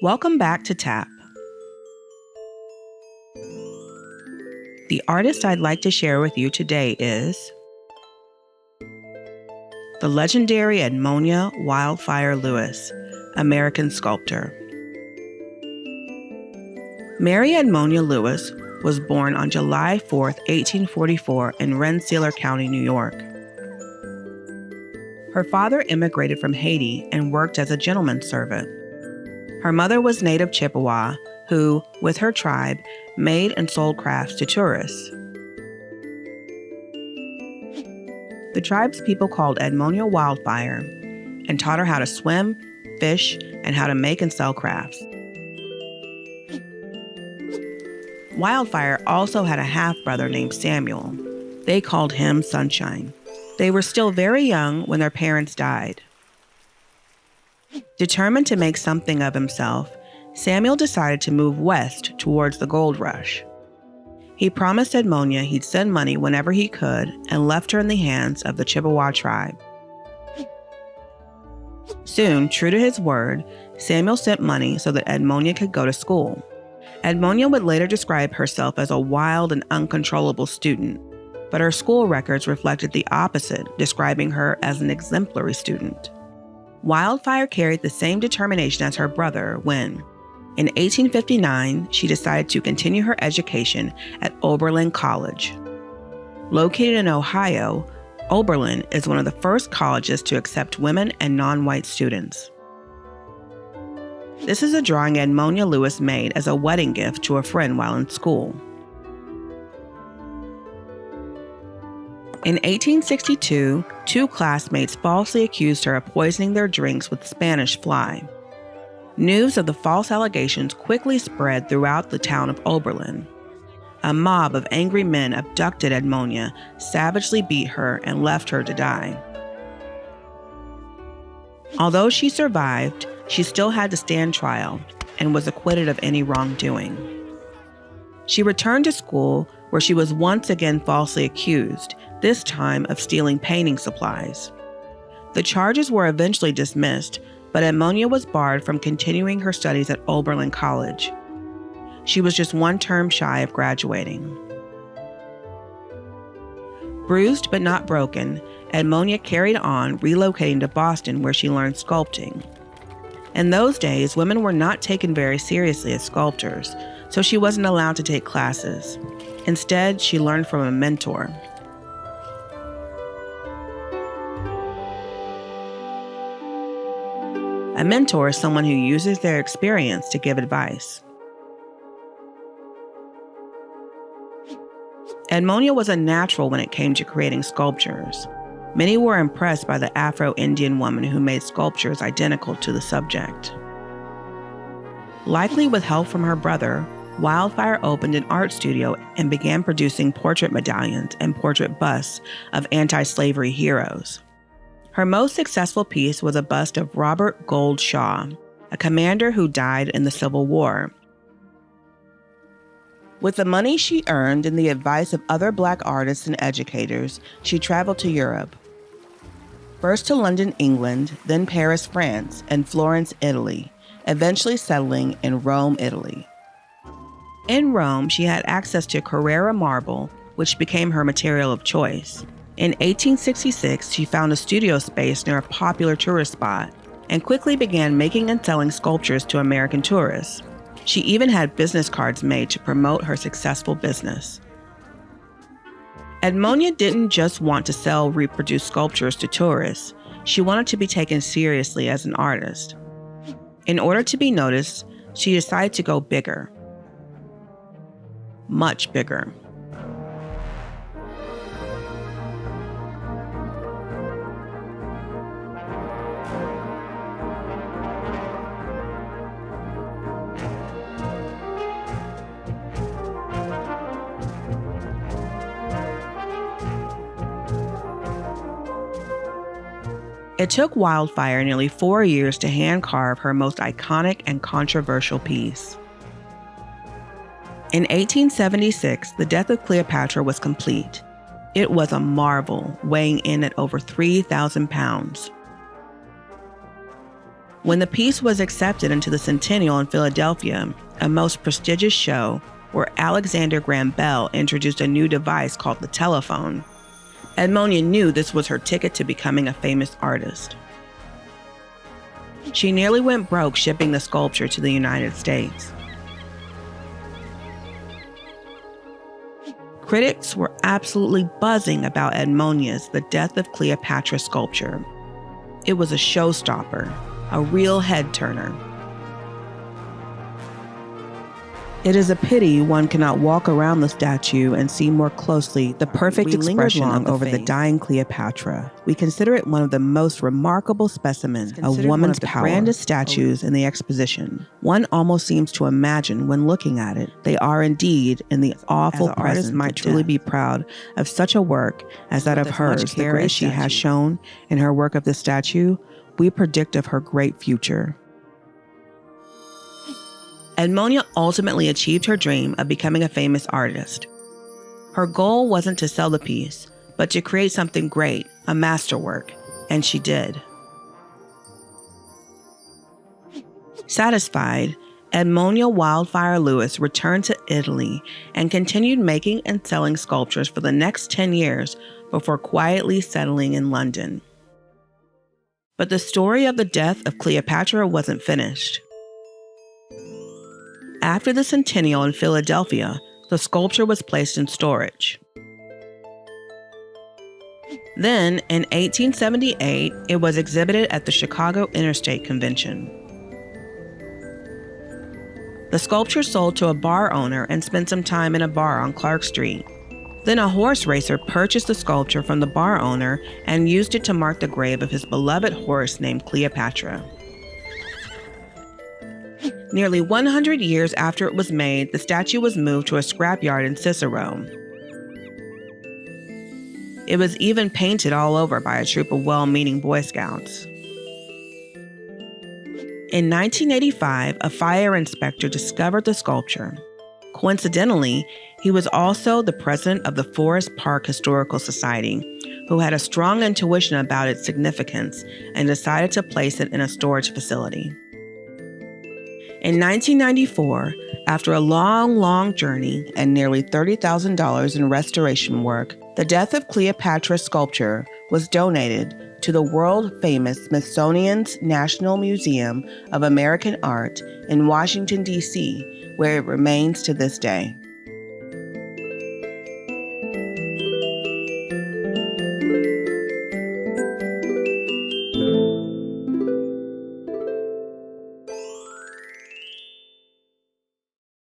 Welcome back to TAP. The artist I'd like to share with you today is the legendary Edmonia Wildfire Lewis, American sculptor. Mary Edmonia Lewis was born on July 4, 1844 in Rensselaer County, New York. Her father immigrated from Haiti and worked as a gentleman's servant. Her mother was native Chippewa, who, with her tribe, made and sold crafts to tourists. The tribe's people called Edmonia Wildfire and taught her how to swim, fish, and how to make and sell crafts. Wildfire also had a half-brother named Samuel. They called him Sunshine. They were still very young when their parents died. Determined to make something of himself, Samuel decided to move west towards the gold rush. He promised Edmonia he'd send money whenever he could and left her in the hands of the Chippewa tribe. Soon, true to his word, Samuel sent money so that Edmonia could go to school. Edmonia would later describe herself as a wild and uncontrollable student, but her school records reflected the opposite, describing her as an exemplary student. Wildfire carried the same determination as her brother when, in 1859, she decided to continue her education at Oberlin College. Located in Ohio, Oberlin is one of the first colleges to accept women and non-white students. This is a drawing Edmonia Lewis made as a wedding gift to a friend while in school. In 1862, two classmates falsely accused her of poisoning their drinks with Spanish fly. News of the false allegations quickly spread throughout the town of Oberlin. A mob of angry men abducted Edmonia, savagely beat her, and left her to die. Although she survived, she still had to stand trial and was acquitted of any wrongdoing. She returned to school, where she was once again falsely accused, this time of stealing painting supplies. The charges were eventually dismissed, but Edmonia was barred from continuing her studies at Oberlin College. She was just one term shy of graduating. Bruised but not broken, Edmonia carried on, relocating to Boston, where she learned sculpting. In those days, women were not taken very seriously as sculptors, so she wasn't allowed to take classes. Instead, she learned from a mentor. A mentor is someone who uses their experience to give advice. Edmonia was a natural when it came to creating sculptures. Many were impressed by the Afro-Indian woman who made sculptures identical to the subject. Likely with help from her brother, Wildfire opened an art studio and began producing portrait medallions and portrait busts of anti-slavery heroes. Her most successful piece was a bust of Robert Gould Shaw, a commander who died in the Civil War. With the money she earned and the advice of other Black artists and educators, she traveled to Europe. First to London, England, then Paris, France, and Florence, Italy, eventually settling in Rome, Italy. In Rome, she had access to Carrara marble, which became her material of choice. In 1866, she found a studio space near a popular tourist spot and quickly began making and selling sculptures to American tourists. She even had business cards made to promote her successful business. Edmonia didn't just want to sell reproduced sculptures to tourists. She wanted to be taken seriously as an artist. In order to be noticed, she decided to go bigger. Much bigger. It took Wildfire nearly 4 years to hand-carve her most iconic and controversial piece. In 1876, the death of Cleopatra was complete. It was a marvel, weighing in at over 3,000 pounds. When the piece was accepted into the Centennial in Philadelphia, a most prestigious show where Alexander Graham Bell introduced a new device called the telephone, Edmonia knew this was her ticket to becoming a famous artist. She nearly went broke shipping the sculpture to the United States. Critics were absolutely buzzing about Edmonia's The Death of Cleopatra sculpture. It was a showstopper, a real head-turner. It is a pity one cannot walk around the statue and see more closely the perfect expression over the dying Cleopatra. We consider it one of the most remarkable specimens of woman's power, grandest statues in the exposition. One almost seems to imagine when looking at it, they are indeed in the awful presence might truly be proud of such a work as that of hers. The grace she has shown in her work of this statue, we predict of her great future. Edmonia ultimately achieved her dream of becoming a famous artist. Her goal wasn't to sell the piece, but to create something great, a masterwork, and she did. Satisfied, Edmonia Wildfire Lewis returned to Italy and continued making and selling sculptures for the next 10 years before quietly settling in London. But the story of the death of Cleopatra wasn't finished. After the Centennial in Philadelphia, the sculpture was placed in storage. Then, in 1878, it was exhibited at the Chicago Interstate Convention. The sculpture sold to a bar owner and spent some time in a bar on Clark Street. Then a horse racer purchased the sculpture from the bar owner and used it to mark the grave of his beloved horse named Cleopatra. Nearly 100 years after it was made, the statue was moved to a scrapyard in Cicero. It was even painted all over by a troop of well-meaning Boy Scouts. In 1985, a fire inspector discovered the sculpture. Coincidentally, he was also the president of the Forest Park Historical Society, who had a strong intuition about its significance and decided to place it in a storage facility. In 1994, after a long journey and nearly $30,000 in restoration work, the Death of Cleopatra sculpture was donated to the world-famous Smithsonian's National Museum of American Art in Washington, D.C., where it remains to this day.